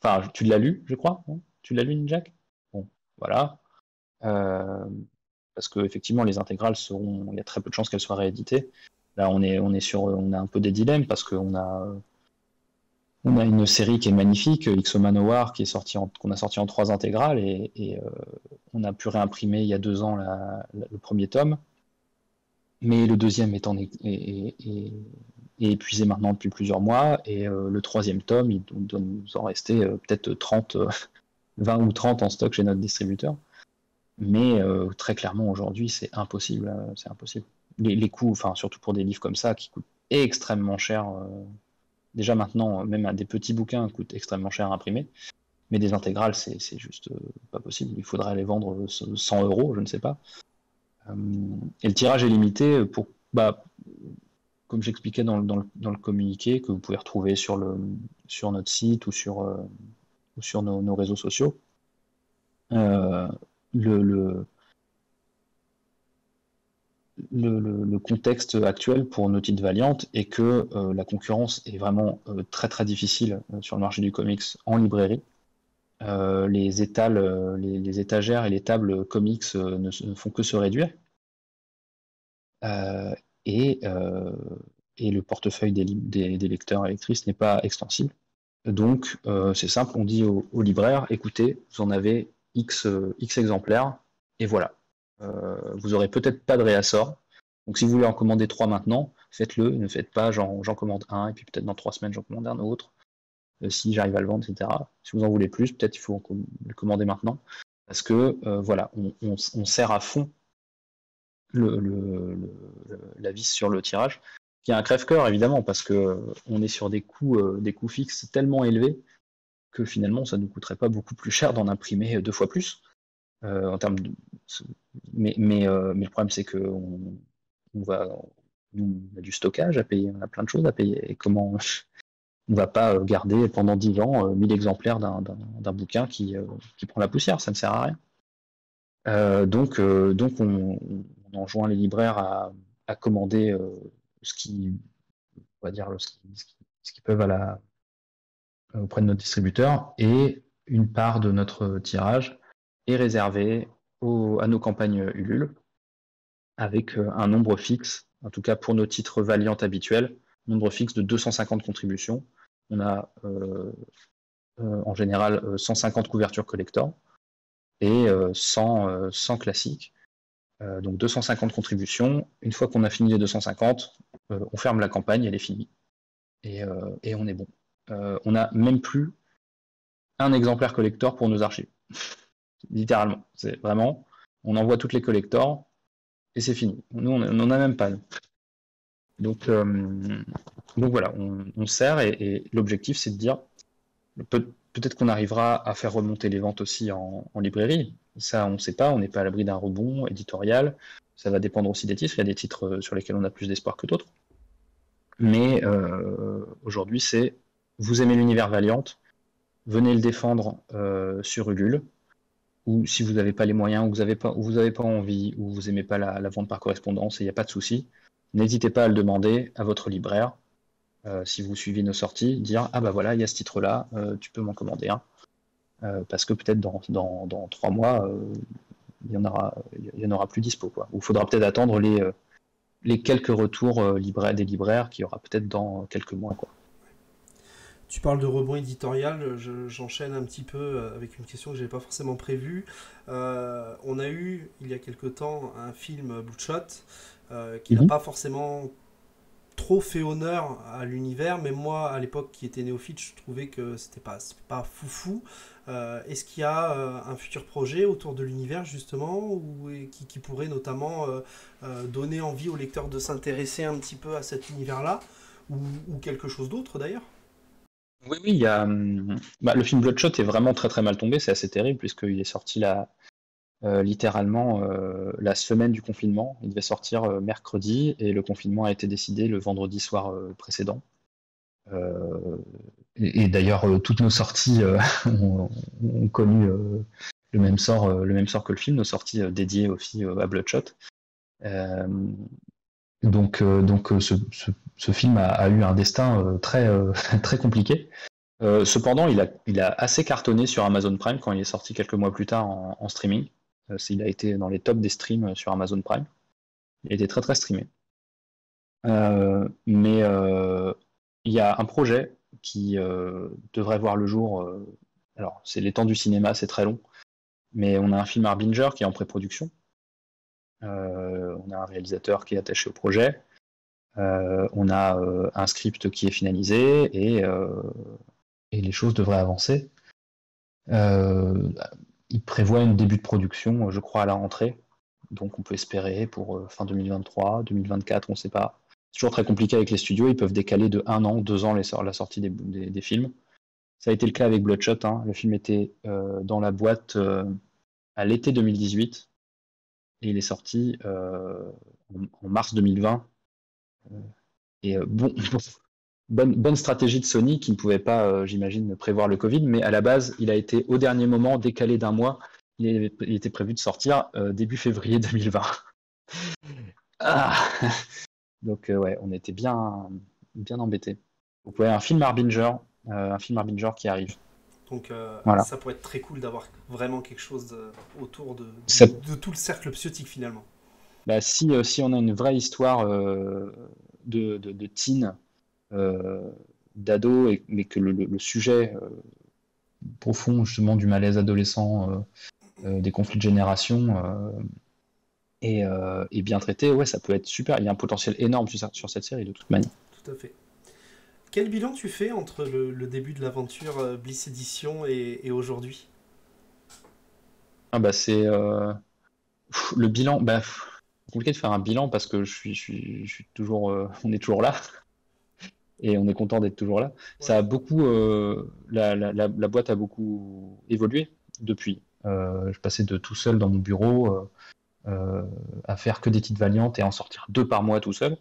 enfin, tu l'as lu, je crois, hein, tu l'as lu, Ninjak? Bon, voilà. Parce que effectivement, les intégrales il y a très peu de chances qu'elles soient rééditées. Là, on a un peu des dilemmes parce on a une série qui est magnifique, X-O Manowar, qu'on a sorti en 3 intégrales, et on a pu réimprimer il y a 2 ans le premier tome, mais le deuxième est épuisé maintenant depuis plusieurs mois, et le troisième tome, il doit nous en rester peut-être 30, 20 ou 30 en stock chez notre distributeur. Mais très clairement, aujourd'hui, c'est impossible. C'est impossible. Les coûts, enfin, surtout pour des livres comme ça, qui coûtent extrêmement cher. Déjà maintenant, même des petits bouquins coûtent extrêmement cher à imprimer. Mais des intégrales, c'est juste pas possible. Il faudrait les vendre 100 euros, je ne sais pas. Et le tirage est limité comme j'expliquais dans le communiqué, que vous pouvez retrouver sur notre site ou sur nos réseaux sociaux. Le contexte actuel pour nos titres Valiant est que la concurrence est vraiment très très difficile sur le marché du comics en librairie. Les étagères et les tables comics ne font que se réduire. Et le portefeuille des lecteurs et lectrices n'est pas extensible. Donc c'est simple, on dit aux libraires, écoutez, vous en avez X exemplaires, et voilà. Vous aurez peut-être pas de réassort. Donc si vous voulez en commander 3 maintenant, faites-le, ne faites pas j'en commande un, et puis peut-être dans 3 semaines j'en commande un autre, si j'arrive à le vendre, etc. Si vous en voulez plus, peut-être il faut le commander maintenant. Parce que voilà, on serre à fond la vis sur le tirage, qui est un crève-cœur évidemment, parce que on est sur des coûts fixes tellement élevés que finalement ça ne nous coûterait pas beaucoup plus cher d'en imprimer 2 fois plus. En termes de... mais le problème c'est que on a du stockage à payer, on a plein de choses à payer, et comment on va pas garder pendant 10 ans 1000 exemplaires d'un bouquin qui prend la poussière, ça ne sert à rien. Donc on enjoint les libraires à commander ce qu'ils peuvent auprès de notre distributeur, et une part de notre tirage est réservée à nos campagnes Ulule, avec un nombre fixe, en tout cas pour nos titres Valiant habituels, nombre fixe de 250 contributions. On a en général 150 couvertures collector et 100 classiques. Donc 250 contributions. Une fois qu'on a fini les 250, on ferme la campagne, elle est finie. Et on est bon. On n'a même plus un exemplaire collector pour nos archives. Littéralement. C'est vraiment, on envoie toutes les collectors et c'est fini. Nous, on n'en a même pas. Donc voilà, on sert, et l'objectif, c'est de dire, peut-être qu'on arrivera à faire remonter les ventes aussi en librairie. Ça, on ne sait pas, on n'est pas à l'abri d'un rebond éditorial. Ça va dépendre aussi des titres. Il y a des titres sur lesquels on a plus d'espoir que d'autres. Mais aujourd'hui, c'est, vous aimez l'univers Valiant, venez le défendre sur Ulule, ou si vous n'avez pas les moyens, ou vous n'avez pas envie, ou vous n'aimez pas la vente par correspondance, il n'y a pas de souci, n'hésitez pas à le demander à votre libraire. Si vous suivez nos sorties, dire ah bah voilà, il y a ce titre-là, tu peux m'en commander un. Parce que peut-être dans 3 mois, il y en aura plus dispo, quoi. Ou il faudra peut-être attendre les quelques retours des libraires qu'il y aura peut-être dans quelques mois, quoi. Tu parles de rebond éditorial, j'enchaîne un petit peu avec une question que je n'avais pas forcément prévue. On a eu, il y a quelque temps, un film Bloodshot qui n'a pas forcément trop fait honneur à l'univers, mais moi, à l'époque qui était néophyte, je trouvais que c'était pas foufou. Est-ce qu'il y a un futur projet autour de l'univers, justement, qui pourrait notamment donner envie aux lecteurs de s'intéresser un petit peu à cet univers-là, ou quelque chose d'autre, d'ailleurs? Oui, il y a. Le film Bloodshot est vraiment très très mal tombé, c'est assez terrible, puisqu'il est sorti littéralement la semaine du confinement. Il devait sortir mercredi, et le confinement a été décidé le vendredi soir précédent. Et d'ailleurs, toutes nos sorties ont connu le même sort que le film, nos sorties dédiées aussi à Bloodshot. Donc ce film a eu un destin très, très compliqué. Cependant, il a assez cartonné sur Amazon Prime quand il est sorti quelques mois plus tard en streaming. Il a été dans les tops des streams sur Amazon Prime. Il a été très très streamé. Mais il y a un projet qui devrait voir le jour. Alors, c'est les temps du cinéma, c'est très long, mais on a un film Harbinger qui est en pré-production. On a un réalisateur qui est attaché au projet. On a un script qui est finalisé et les choses devraient avancer. Il prévoit un début de production, je crois, à la rentrée. Donc on peut espérer pour fin 2023, 2024, on ne sait pas. C'est toujours très compliqué avec les studios, ils peuvent décaler de 1 an, 2 ans la sortie des films. Ça a été le cas avec Bloodshot, hein. Le film était dans la boîte à l'été 2018 et il est sorti en mars 2020. Et bon, bonne stratégie de Sony qui ne pouvait pas, j'imagine, prévoir le Covid, mais à la base, il a été au dernier moment décalé d'un mois. Il était prévu de sortir début février 2020. Ah Donc ouais, on était bien embêtés. Donc ouais, un film Harbinger qui arrive. Donc Voilà. ça pourrait être très cool d'avoir vraiment quelque chose autour Ça, de tout le cercle psiotique finalement. bah, si on a une vraie histoire de teen, euh, d'ado, mais que le sujet profond justement du malaise adolescent, des conflits de génération est bien traité, ouais, ça peut être super. Il y a un potentiel énorme sur cette série de toute manière. Tout à fait. Quel bilan tu fais entre le début de l'aventure Bliss Edition et aujourd'hui? Ah bah c'est le bilan, bah c'est compliqué de faire un bilan parce que je suis toujours, on est toujours là et on est content d'être toujours là. Ça Ouais. a beaucoup, la boîte a beaucoup évolué depuis. Je passais de tout seul dans mon bureau à faire que des titres valiantes et en sortir 2 par mois tout seul,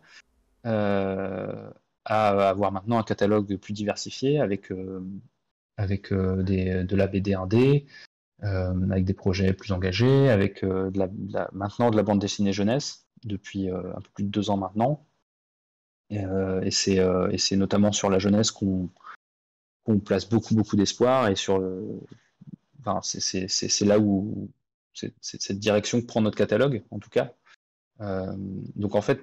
euh, à avoir maintenant un catalogue plus diversifié avec de la BD 1D, avec des projets plus engagés, avec maintenant de la bande dessinée jeunesse depuis un peu plus de 2 ans maintenant. Et c'est notamment sur la jeunesse qu'on place beaucoup d'espoir et enfin, c'est là où c'est cette direction que prend notre catalogue en tout cas. Donc en fait,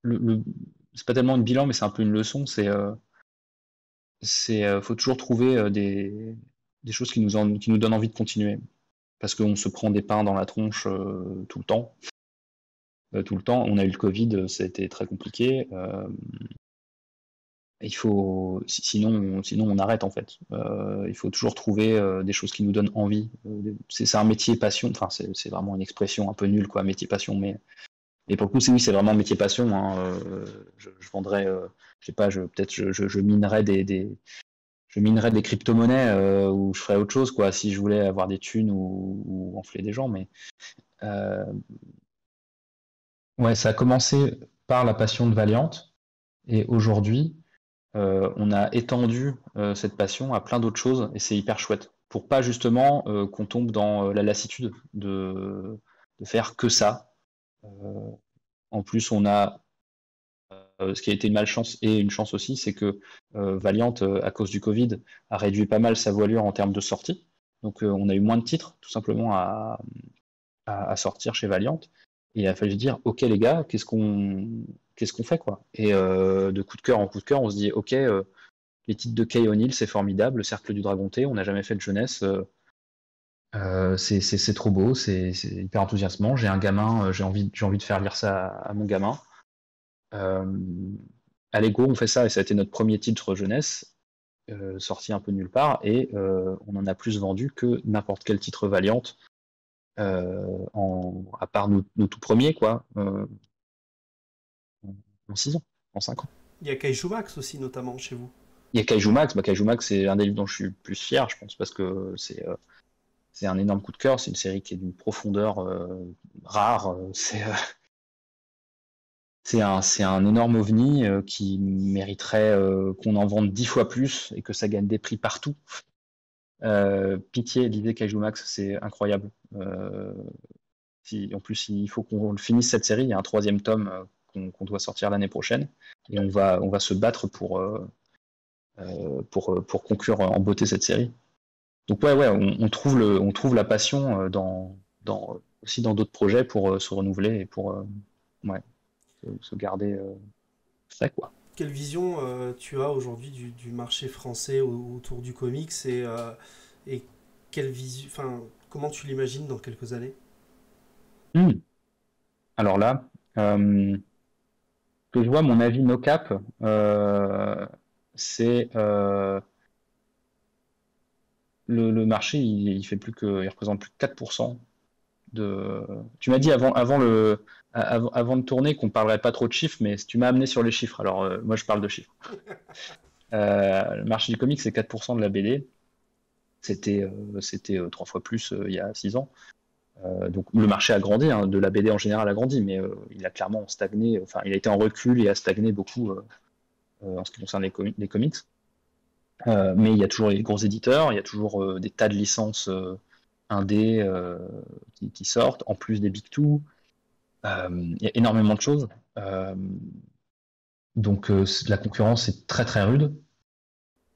c'est pas tellement une bilan, mais c'est un peu une leçon. Faut toujours trouver des choses qui nous donnent envie de continuer, parce qu'on se prend des pains dans la tronche tout le temps. Tout le temps. On a eu le Covid, ça a été très compliqué. Sinon on arrête en fait. Il faut toujours trouver des choses qui nous donnent envie. C'est un métier passion. Enfin, c'est vraiment une expression un peu nulle, quoi, métier passion, mais et pour le coup, oui, c'est vraiment un métier passion, hein. Je vendrais, je sais pas, peut-être je minerais je minerais des crypto-monnaies ou je ferais autre chose, quoi, si je voulais avoir des thunes ou enfler des gens. Mais euh, ouais, ça a commencé par la passion de Valiant et aujourd'hui, on a étendu cette passion à plein d'autres choses et c'est hyper chouette pour pas justement qu'on tombe dans la lassitude de faire que ça. Euh, En plus, on a ce qui a été une malchance et une chance aussi, c'est que Valiant, à cause du Covid, a réduit pas mal sa voilure en termes de sortie. Donc on a eu moins de titres, tout simplement, à sortir chez Valiant. Et il a fallu se dire, ok les gars, qu'est-ce qu'on fait, quoi. Et de coup de cœur en coup de cœur, on se dit, ok, les titres de Kay O'Neill, c'est formidable, le Cercle du Dragon T, on n'a jamais fait de jeunesse. C'est trop beau, c'est hyper enthousiasmant. J'ai un gamin, j'ai envie de faire lire ça à mon gamin. Euh, à Lego, on fait ça et ça a été notre premier titre jeunesse, sorti un peu nulle part, et on en a plus vendu que n'importe quel titre Valiant, à part nos tout premiers, quoi, en 6 ans, en 5 ans. Il y a Kaiju Max aussi notamment chez vous. Il y a Kaiju Max, Kaiju Max c'est un des livres dont je suis le plus fier, je pense, parce que c'est un énorme coup de cœur, c'est une série qui est d'une profondeur rare, c'est un énorme ovni qui mériterait qu'on en vende 10 fois plus et que ça gagne des prix partout. Pitié, l'idée Kaiju Max, c'est incroyable. En plus, il faut qu'on finisse cette série. Il y a un 3e tome qu'on doit sortir l'année prochaine. Et on va se battre pour conclure en beauté cette série. Donc ouais, on trouve la passion aussi dans d'autres projets pour se renouveler et pour ouais. se garder frais, quoi. Quelle vision tu as aujourd'hui du marché français autour du comics et quelle vision, enfin, comment tu l'imagines dans quelques années? Hmm. Alors là, que je vois mon avis no cap, c'est le marché, il fait plus que, il représente plus que 4% de. Tu m'as dit avant de tourner qu'on parlerait pas trop de chiffres, mais tu m'as amené sur les chiffres. Alors moi je parle de chiffres. Le marché du comics c'est 4% de la BD. C'était 3 fois plus il y a 6 ans. Donc le marché a grandi, hein, de la BD en général a grandi, mais il a clairement stagné. Enfin, il a été en recul et a stagné beaucoup en ce qui concerne les comics. Mais il y a toujours les gros éditeurs, il y a toujours des tas de licences indé qui sortent, en plus des Big Two. Il y a énormément de choses. Euh, donc la concurrence est très très rude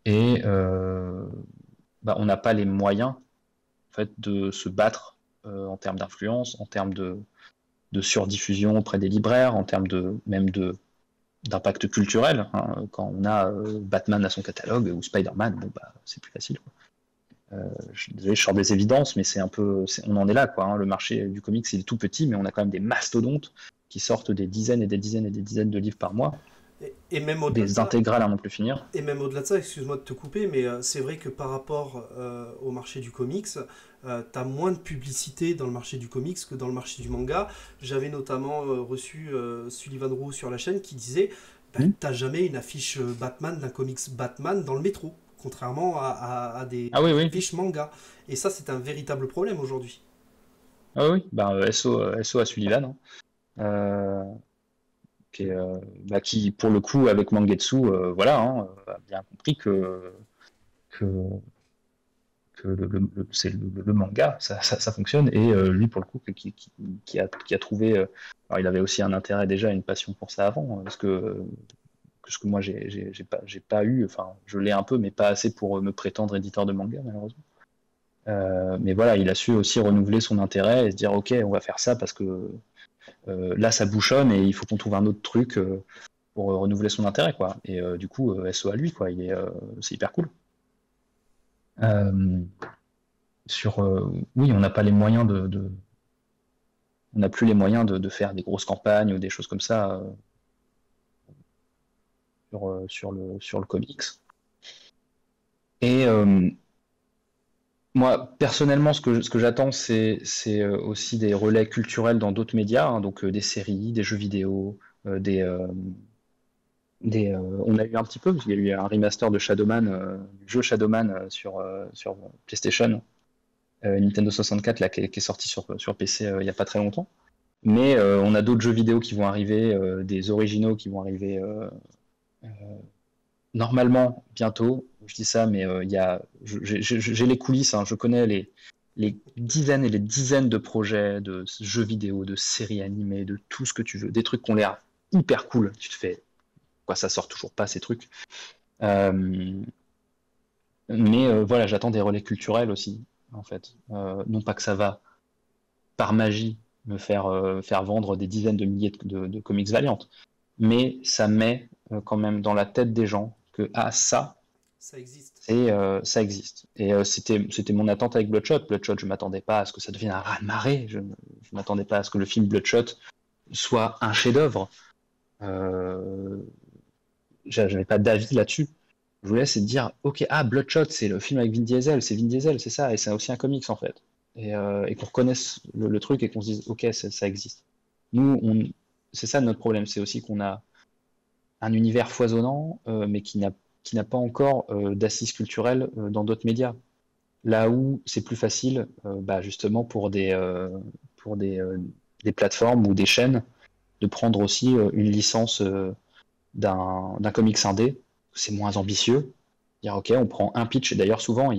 et on n'a pas les moyens en fait, de se battre en termes d'influence, en termes de surdiffusion auprès des libraires, en termes d'impact culturel. Hein. Quand on a Batman à son catalogue ou Spider-Man, c'est plus facile. Quoi. Je suis désolé, je sors des évidences, mais on en est là, quoi. Hein. Le marché du comics, il est tout petit, mais on a quand même des mastodontes qui sortent des dizaines et des dizaines et des dizaines de livres par mois, Et même au-delà de des ça, intégrales à n'en plus finir. et même au-delà de ça, excuse-moi de te couper, mais c'est vrai que par rapport au marché du comics, t'as moins de publicité dans le marché du comics que dans le marché du manga. J'avais notamment reçu Sullivan Rowe sur la chaîne qui disait t'as jamais une affiche Batman d'un comics Batman dans le métro, contrairement à des Ah oui, oui. affiches manga. Et ça, c'est un véritable problème aujourd'hui. Ah oui, SO à Sullivan, hein. Euh, qui, pour le coup, avec Mangetsu, voilà, hein, a bien compris que, que le manga, ça fonctionne. Et lui, pour le coup, qui a trouvé. Alors, il avait aussi un intérêt déjà, une passion pour ça avant, parce que ce que moi, j'ai pas eu. Enfin, je l'ai un peu, mais pas assez pour me prétendre éditeur de manga, malheureusement. Mais voilà, il a su aussi renouveler son intérêt et se dire, ok, on va faire ça parce que là, ça bouchonne et il faut qu'on trouve un autre truc pour renouveler son intérêt, quoi. Et du coup, SO à lui, quoi. C'est hyper cool. Euh, oui, on n'a pas les moyens on n'a plus les moyens de faire des grosses campagnes ou des choses comme ça sur le comics. Et moi, personnellement, ce que j'attends, c'est aussi des relais culturels dans d'autres médias, hein, donc des séries, des jeux vidéo, on a eu un petit peu, parce qu'il y a eu un remaster de Shadowman, du jeu Shadowman sur PlayStation, Nintendo 64, là, qui est sorti sur PC il n'y a pas très longtemps. Mais on a d'autres jeux vidéo qui vont arriver, des originaux qui vont arriver euh, normalement bientôt. Je dis ça, mais j'ai les coulisses, hein, je connais les dizaines et les dizaines de projets de jeux vidéo, de séries animées, de tout ce que tu veux, des trucs qui ont l'air hyper cool. Tu te fais, quoi, ça sort toujours pas ces trucs. Euh, mais voilà, j'attends des relais culturels aussi, en fait. Non pas que ça va, par magie, me faire vendre des dizaines de milliers de comics Valiant, mais ça met quand même dans la tête des gens que ça, Ça existe. ça existe. Et c'était mon attente avec Bloodshot. Bloodshot, je m'attendais pas à ce que ça devienne un raz-de-marée. Je m'attendais pas à ce que le film Bloodshot soit un chef-d'œuvre. Euh, J'avais pas d'avis là-dessus. Je voulais c'est de dire, ok, Bloodshot, c'est le film avec Vin Diesel, c'est ça, et c'est aussi un comics en fait. Et qu'on reconnaisse le truc et qu'on se dise, ok, ça existe. Nous, c'est ça notre problème, c'est aussi qu'on a un univers foisonnant, mais qui n'a pas encore d'assises culturelles dans d'autres médias. Là où c'est plus facile, justement pour des plateformes ou des chaînes, de prendre aussi une licence d'un comics indé, c'est moins ambitieux. Dire ok, on prend un pitch, et d'ailleurs souvent,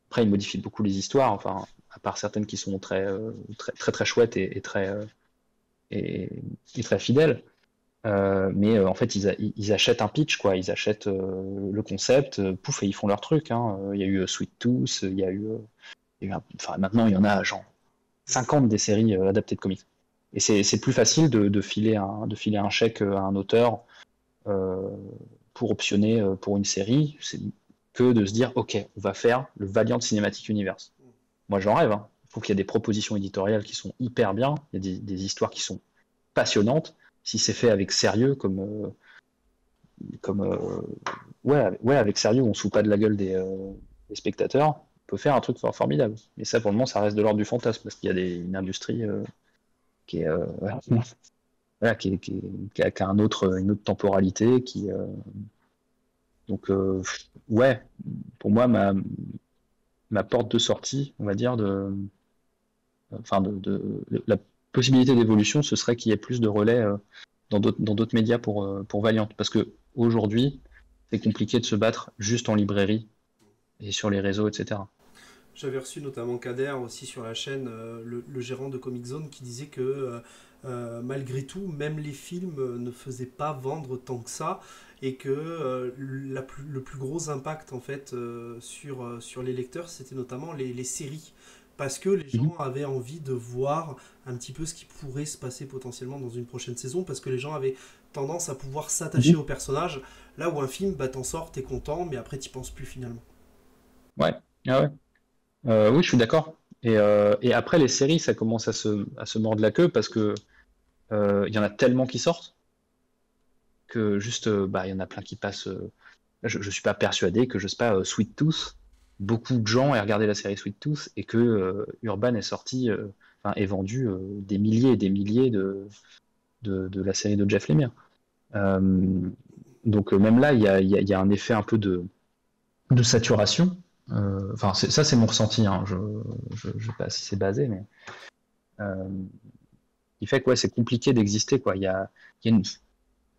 après ils modifient beaucoup les histoires, enfin, à part certaines qui sont très très, très, très chouettes et très, et très fidèles. Mais en fait, ils achètent un pitch, quoi. Ils achètent le concept, pouf, et ils font leur truc. Hein. Il y a eu Sweet Tooth, il y a eu enfin, maintenant, il y en a genre 50 des séries adaptées de comics. Et c'est plus facile de filer un chèque à un auteur euh, pour optionner pour une série, que de se dire, OK, on va faire le Valiant Cinematic Universe. Moi, j'en rêve. Hein. Je trouve qu'il y a des propositions éditoriales qui sont hyper bien, il y a des histoires qui sont passionnantes. Si c'est fait avec sérieux, comme ouais, avec sérieux, on ne se fout pas de la gueule des spectateurs, on peut faire un truc formidable. Mais ça, pour le moment, ça reste de l'ordre du fantasme, parce qu'il y a une industrie qui est, voilà, qui a une autre temporalité, donc, ouais, pour moi, ma porte de sortie, on va dire, enfin, la possibilité d'évolution, ce serait qu'il y ait plus de relais dans d'autres médias pour Valiant. Parce que aujourd'hui, c'est compliqué de se battre juste en librairie et sur les réseaux, etc. J'avais reçu notamment Kader aussi sur la chaîne, le gérant de Comic Zone, qui disait que malgré tout, même les films ne faisaient pas vendre tant que ça, et que le plus gros impact en fait sur les lecteurs, c'était notamment les séries. Parce que les Mhm. gens avaient envie de voir un petit peu ce qui pourrait se passer potentiellement dans une prochaine saison, parce que les gens avaient tendance à pouvoir s'attacher Mhm. au personnage, là où un film, bah, t'en sors, t'es content, mais après t'y penses plus finalement. Ouais, ah ouais. Oui, je suis d'accord. Et après, les séries, ça commence à se mordre la queue parce que il y en a tellement qui sortent que juste, bah, il y en a plein qui passent. Je suis pas persuadé que, je sais pas, Sweet Tooth, beaucoup de gens aient regardé la série Sweet Tooth et que Urban est sorti, enfin, est vendu des milliers et des milliers de la série de Jeff Lemire. Euh, donc même là, il y a un effet un peu de saturation. Enfin, ça, c'est mon ressenti. Hein. Je sais pas si c'est basé, mais euh, il fait que ouais, c'est compliqué d'exister. Quoi. Il y a une-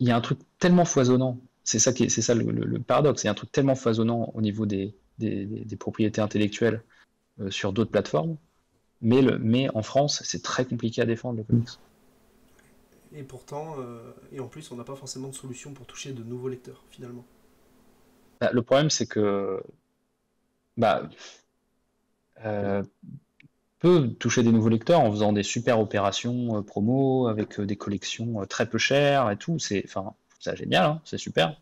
il y a un truc tellement foisonnant. C'est ça le paradoxe. Il y a un truc tellement foisonnant au niveau des propriétés intellectuelles sur d'autres plateformes, mais en France, c'est très compliqué à défendre le comics. Et pourtant, et en plus, on n'a pas forcément de solution pour toucher de nouveaux lecteurs, finalement. Bah, le problème, c'est que bah, euh, peut toucher des nouveaux lecteurs en faisant des super opérations promo avec des collections très peu chères et tout. Enfin, c'est génial, hein, c'est super.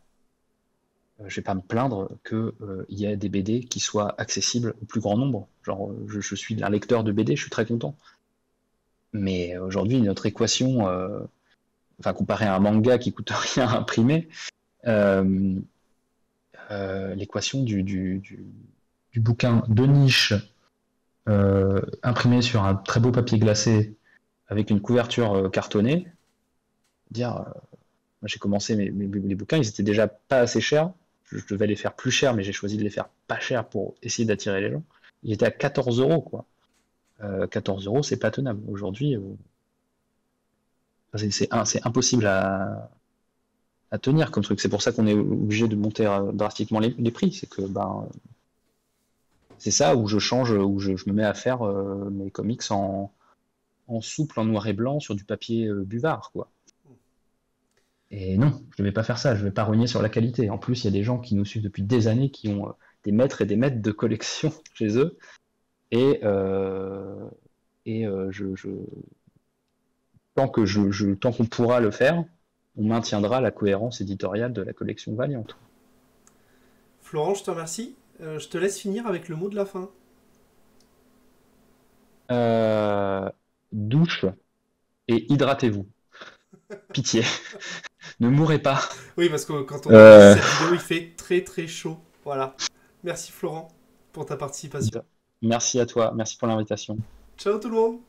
Je vais pas me plaindre que il y ait des BD qui soient accessibles au plus grand nombre. Genre, je suis un lecteur de BD, je suis très content. Mais aujourd'hui, notre équation, enfin comparé à un manga qui coûte rien à imprimer, euh, l'équation du bouquin de niche imprimé sur un très beau papier glacé avec une couverture cartonnée, dire, j'ai commencé les bouquins, ils étaient déjà pas assez chers. Je devais les faire plus chers, mais j'ai choisi de les faire pas chers pour essayer d'attirer les gens. Ils étaient à 14 euros, quoi. 14 euros, c'est pas tenable. Aujourd'hui, c'est impossible à tenir comme truc. C'est pour ça qu'on est obligé de monter drastiquement les prix. C'est que ben, c'est ça où je change, où je me mets à faire mes comics en souple, en noir et blanc, sur du papier buvard, quoi. Et non, je ne vais pas faire ça, je ne vais pas rogner sur la qualité. En plus, il y a des gens qui nous suivent depuis des années, qui ont des maîtres et des maîtres de collection chez eux. Et, tant qu'on pourra le faire, on maintiendra la cohérence éditoriale de la collection Valiant. Florent, je te remercie. Je te laisse finir avec le mot de la fin. Euh, douche et hydratez-vous. Pitié, ne mourrez pas. Oui, parce que quand on enregistre Euh, cette vidéo, il fait très très chaud. Voilà. Merci Florent pour ta participation. Merci à toi, merci pour l'invitation. Ciao tout le monde.